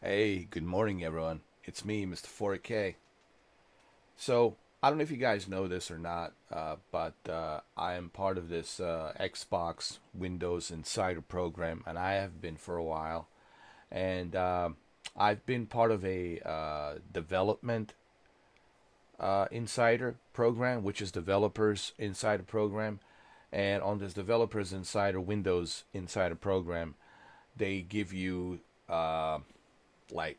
Hey, good morning, everyone. It's me, Mr. 4K. So, I don't know if you guys know this or not, but I am part of this Xbox Windows Insider program, and I have been for a while. And I've been part of a development insider program, which is developers insider program. And on this developers insider Windows insider program, they give you like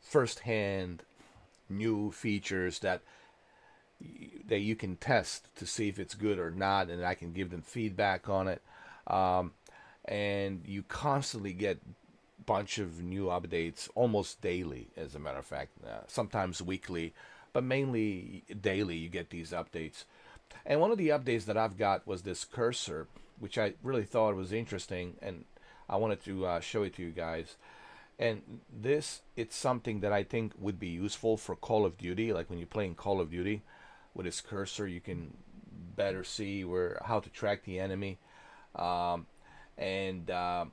firsthand new features that you can test to see if it's good or not, and I can give them feedback on it. Um, and you constantly get a bunch of new updates almost daily, as a matter of fact, sometimes weekly, but mainly daily. You get these updates, and one of the updates that I've got was this cursor, which I really thought was interesting, and I wanted to show it to you guys. And this, it's something that I think would be useful for Call of Duty. Like when you're playing Call of Duty with this cursor, you can better see where how to track the enemy. Um, and I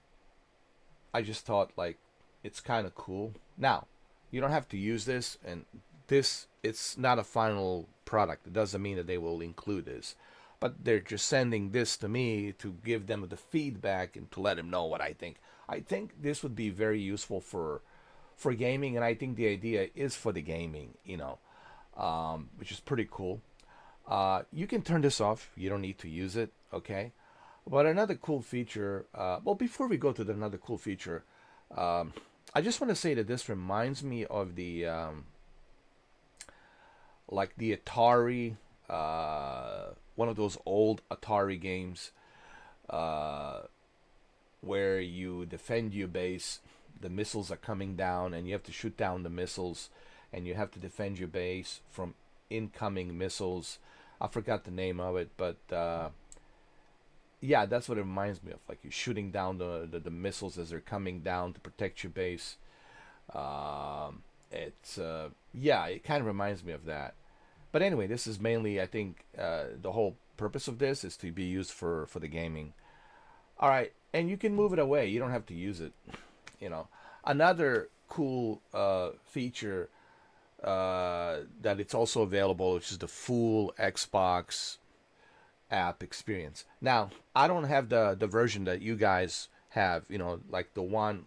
just thought like it's kind of cool. Now, you don't have to use this, and this it's not a final product. It doesn't mean that they will include this, but they're just sending this to me to give them the feedback and to let them know what I think. I think this would be very useful for gaming, and I think the idea is for the gaming, which is pretty cool. You can turn this off. You don't need to use it, okay? But another cool feature, well, before we go to another cool feature, um, I just want to say that this reminds me of the like the Atari, one of those old Atari games uh, where you defend your base. The missiles are coming down, and you have to shoot down the missiles, and you have to defend your base from incoming missiles. I forgot the name of it, but yeah, that's what it reminds me of. Like you're shooting down the missiles as they're coming down to protect your base. It's yeah, it kind of reminds me of that. But anyway, this is mainly, I think, the whole purpose of this is to be used for the gaming. All right, and you can move it away. You don't have to use it. You know, another cool feature that it's also available, which is the full Xbox app experience. Now, I don't have the version that you guys have. Like the one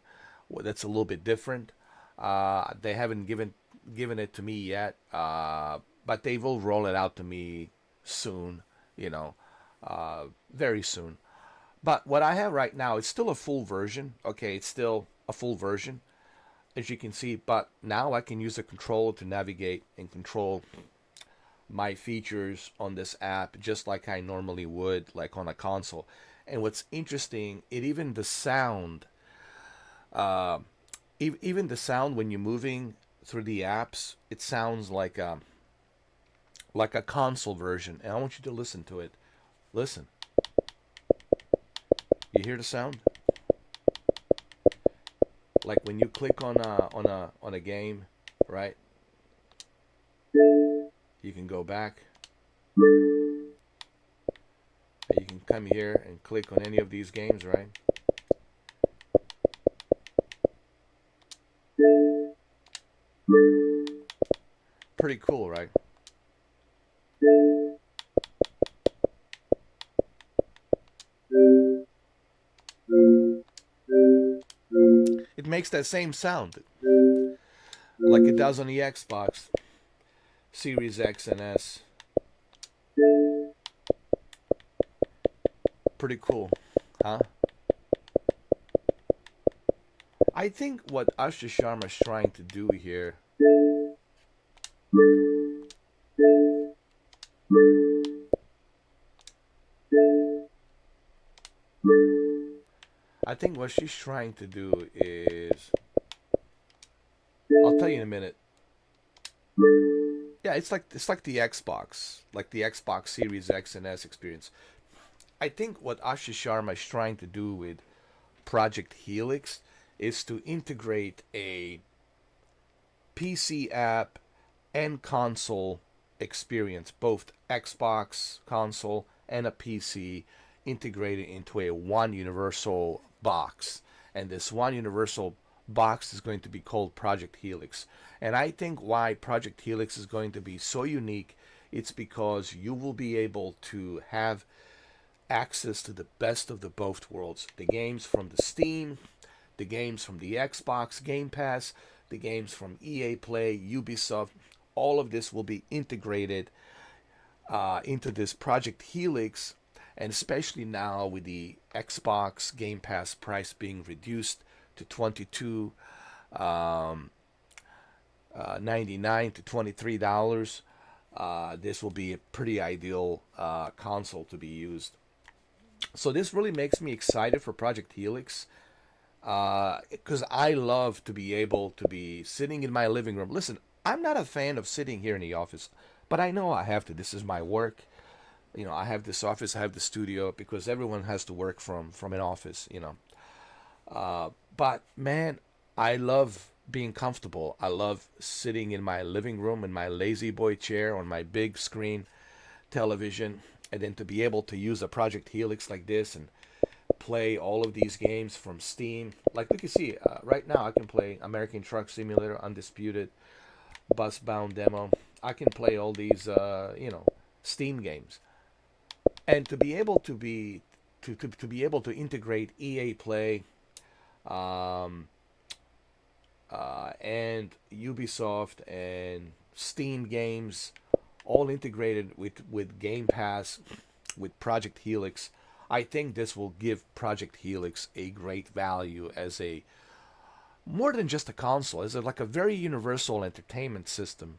that's a little bit different. They haven't given it to me yet, but they will roll it out to me soon. You know, very soon. But what I have right now, it's still a full version. Okay, it's still a full version, as you can see. But now I can use the controller to navigate and control my features on this app just like I normally would, like on a console. And what's interesting, it even the sound, uh, even the sound when you're moving through the apps, it sounds like a console version. And I want you to listen to it. Listen, you hear the sound? Like when you click on a game, right? You can go back. You can come here and click on any of these games, right? Pretty cool, right? It makes that same sound like it does on the Xbox Series X and S. Pretty cool, huh? I think what Asha Sharma is trying to do here, I think what she's trying to do is, I'll tell you in a minute. Yeah, it's like the Xbox Series X and S experience. I think what Asha Sharma is trying to do with Project Helix is to integrate a PC app and console experience, both Xbox console and a PC integrated into a one universal box. And this one universal box is going to be called Project Helix. And I think why Project Helix is going to be so unique, it's because you will be able to have access to the best of the both worlds. The games from the Steam, the games from the Xbox Game Pass, the games from EA Play, Ubisoft, all of this will be integrated into this Project Helix, and especially now with the Xbox Game Pass price being reduced to 22 um, 99 to $23. This will be a pretty ideal console to be used. So this really makes me excited for Project Helix because I love to be able to be sitting in my living room. Listen, I'm not a fan of sitting here in the office, but I know I have to. This is my work. You know, I have this office, I have the studio because everyone has to work from an office. But man, I love being comfortable. I love sitting in my living room in my lazy boy chair on my big screen television, and then to be able to use a Project Helix like this and play all of these games from Steam. Like we can see right now, I can play American Truck Simulator, Undisputed, Busbound Demo. I can play all these, Steam games, and to be able to be able to integrate EA Play, um, and Ubisoft and Steam games, all integrated with Game Pass, with Project Helix. I think this will give Project Helix a great value as a more than just a console, as like a very universal entertainment system.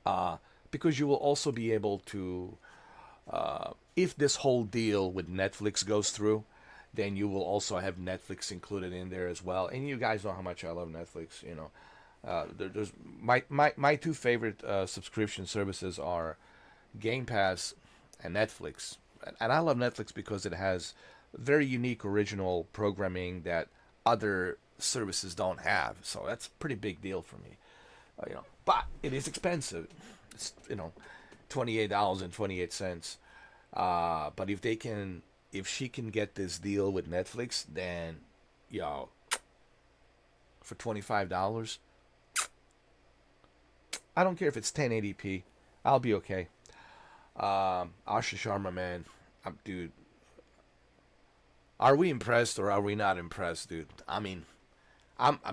Uh, because you will also be able to, if this whole deal with Netflix goes through, then you will also have Netflix included in there as well. And you guys know how much I love Netflix. There's my two favorite subscription services are Game Pass and Netflix. And I love Netflix because it has very unique original programming that other services don't have. So that's a pretty big deal for me. But it is expensive. It's $28.28. But if she can get this deal with Netflix, then for $25, I don't care if it's 1080p, I'll be okay. Asha Sharma, man, dude, are we impressed or are we not impressed, dude? I mean,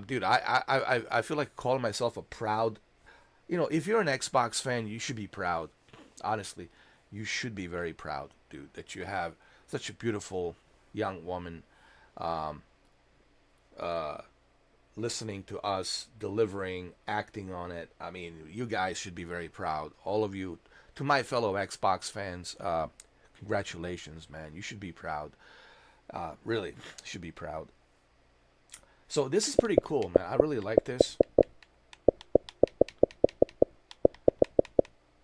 dude, I feel like calling myself a proud. If you're an Xbox fan, you should be proud. Honestly, you should be very proud, dude, that you have such a beautiful young woman um, uh, listening to us, delivering, acting on it. I mean, you guys should be very proud. All of you, to my fellow Xbox fans, congratulations, man. You should be proud. Really, should be proud. So this is pretty cool, man. I really like this.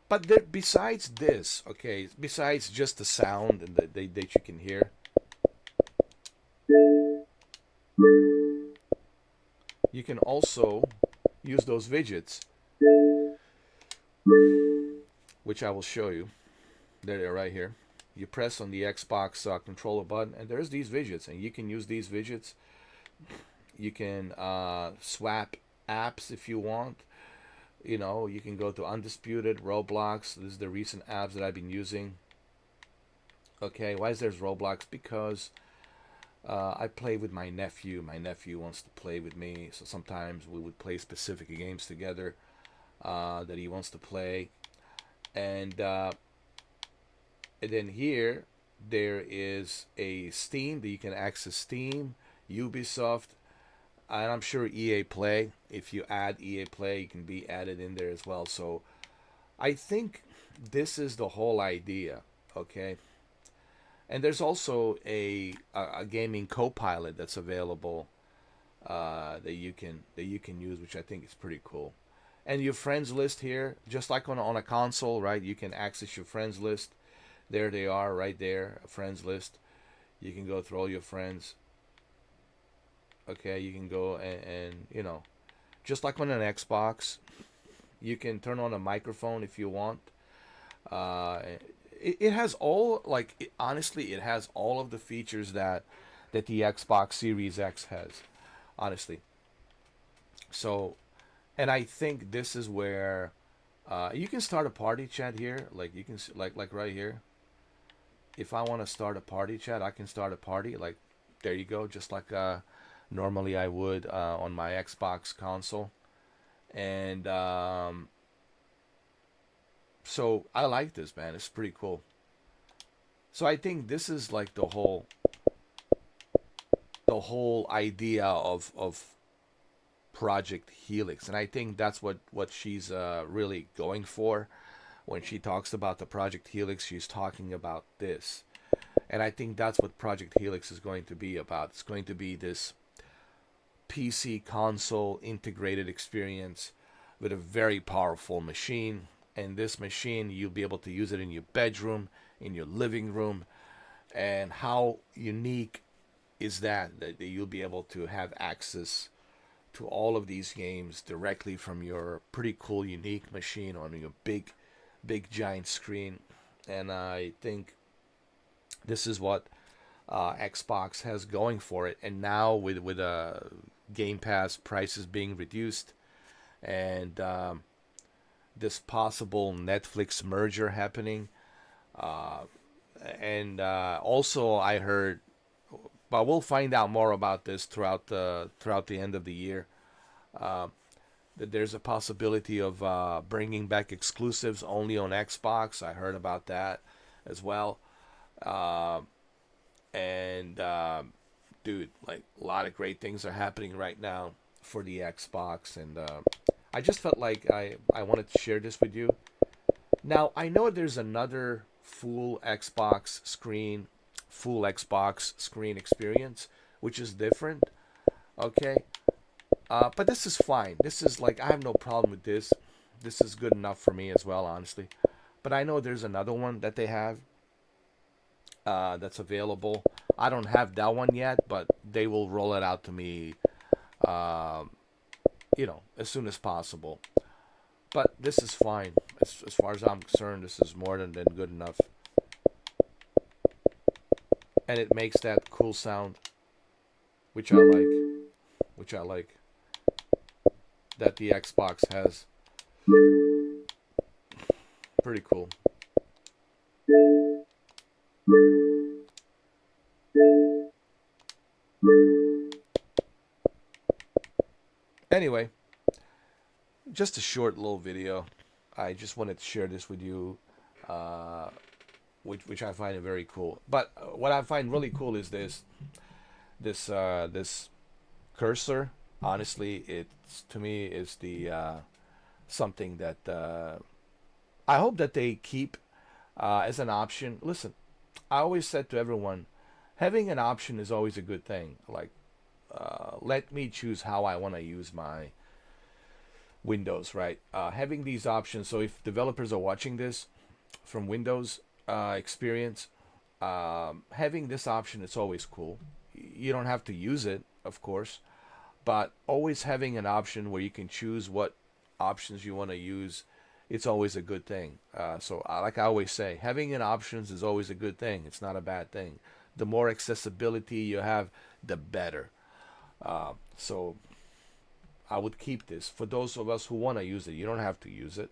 But besides this, okay, besides just the sound and that you can hear, you can also use those widgets, which I will show you. There they are right here. You press on the Xbox controller button, and there's these widgets, and you can use these widgets. You can swap apps if you want. You can go to Undisputed, Roblox. This is the recent apps that I've been using. Okay, why is there's Roblox? Because I play with my nephew. My nephew wants to play with me, so sometimes we would play specific games together that he wants to play. And then here, there is a Steam that you can access Steam, Ubisoft, and I'm sure EA Play. If you add EA Play, you can be added in there as well. So I think this is the whole idea, okay? And there's also a gaming co-pilot that's available that you can use, which I think is pretty cool. And your friends list here, just like on a console, right? You can access your friends list. There they are, right there, a friends list. You can go through all your friends. Okay, you can go and just like on an Xbox, you can turn on a microphone if you want. Uh, it has all honestly, it has all of the features that the Xbox Series X has. Honestly, So, and I think this is where you can start a party chat here. Like you can like right here. If I want to start a party chat, I can start a party. Like there you go, just like normally I would on my Xbox console. And so I like this, man. It's pretty cool. So I think this is like the whole idea of Project Helix, and I think that's what she's really going for when she talks about the Project Helix. She's talking about this, and I think that's what Project Helix is going to be about. It's going to be this PC console integrated experience with a very powerful machine. And this machine, you'll be able to use it in your bedroom, in your living room. And how unique is that you'll be able to have access to all of these games directly from your pretty cool, unique machine on your big, giant screen. And I think this is what Xbox has going for it. And now with Game Pass prices being reduced, and this possible Netflix merger happening, uh, and also I heard, but we'll find out more about this throughout the end of the year. Uh, that there's a possibility of bringing back exclusives only on Xbox. I heard about that as well. Uh, and dude, like a lot of great things are happening right now for the Xbox, and I just felt like I wanted to share this with you. Now I know there's another full Xbox screen experience, which is different. Okay, but this is fine. This is like I have no problem with this. This is good enough for me as well, honestly. But I know there's another one that they have that's available. I don't have that one yet, but they will roll it out to me, um, as soon as possible. But this is fine. As far as I'm concerned, this is more than good enough. And it makes that cool sound, which I like, which I like, that the Xbox has. Pretty cool. Anyway, just a short little video. I just wanted to share this with you, uh, which I find very cool. But what I find really cool is this cursor. Honestly, it's to me is the something that I hope that they keep as an option. Listen, I always said to everyone, having an option is always a good thing. Like, let me choose how I want to use my Windows, right? Having these options. So if developers are watching this from Windows experience, having this option is always cool. You don't have to use it, of course, but always having an option where you can choose what options you want to use, it's always a good thing. Like I always say, having an options is always a good thing. It's not a bad thing. The more accessibility you have, the better. So I would keep this for those of us who want to use it. You don't have to use it,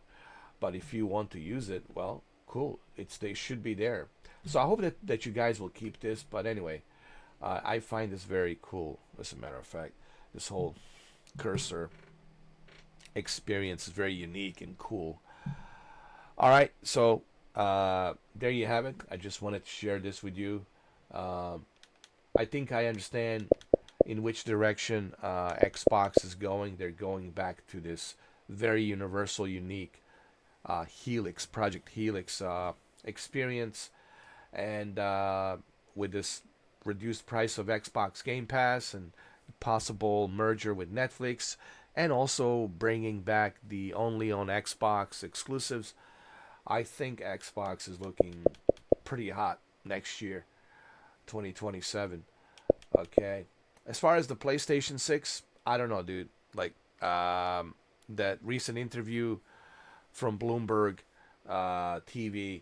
but if you want to use it, well, cool. They should be there. So I hope that you guys will keep this. But anyway, I find this very cool. As a matter of fact, this whole cursor experience is very unique and cool. All right, so there you have it. I just wanted to share this with you. Um, I think I understand in which direction Xbox is going. They're going back to this very universal, unique Helix, Project Helix experience, and with this reduced price of Xbox Game Pass and possible merger with Netflix, and also bringing back the only on Xbox exclusives, I think Xbox is looking pretty hot next year, 2027. Okay. As far as the PlayStation 6, I don't know, dude. Like, that recent interview from Bloomberg TV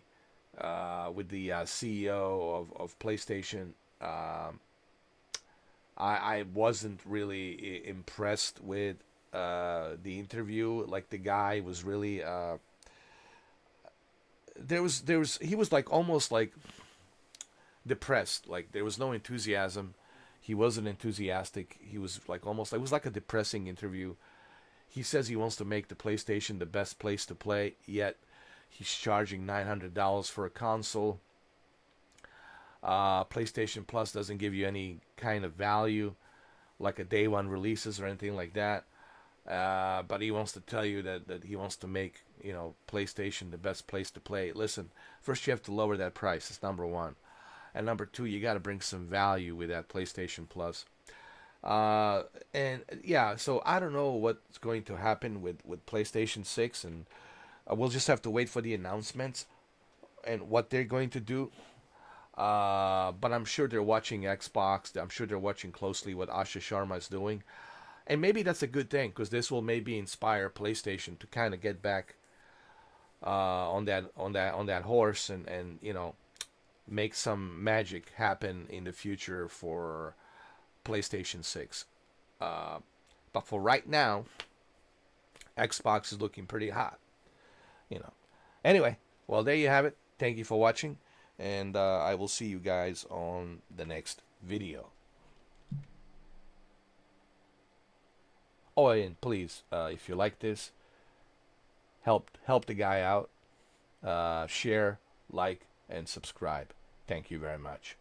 with the CEO of PlayStation, I wasn't really impressed with the interview. Like the guy was really there was he was like almost like depressed. Like there was no enthusiasm. He wasn't enthusiastic. He was like almost, it was like a depressing interview. He says he wants to make the PlayStation the best place to play, yet he's charging $900 for a console. PlayStation Plus doesn't give you any kind of value, like a day one releases or anything like that. But he wants to tell you that he wants to make, PlayStation the best place to play. Listen, first you have to lower that price. That's number one. And number two, you got to bring some value with that PlayStation Plus. And yeah, so I don't know what's going to happen with PlayStation 6, and we'll just have to wait for the announcements and what they're going to do. But I'm sure they're watching Xbox. I'm sure they're watching closely what Asha Sharma is doing. And maybe that's a good thing, because this will maybe inspire PlayStation to kind of get back on that horse, and make some magic happen in the future for PlayStation 6. But for right now, Xbox is looking pretty hot. You know. Anyway, well, there you have it. Thank you for watching, and I will see you guys on the next video. Oh, and please, if you like this, help the guy out. Share, like, and subscribe. Thank you very much.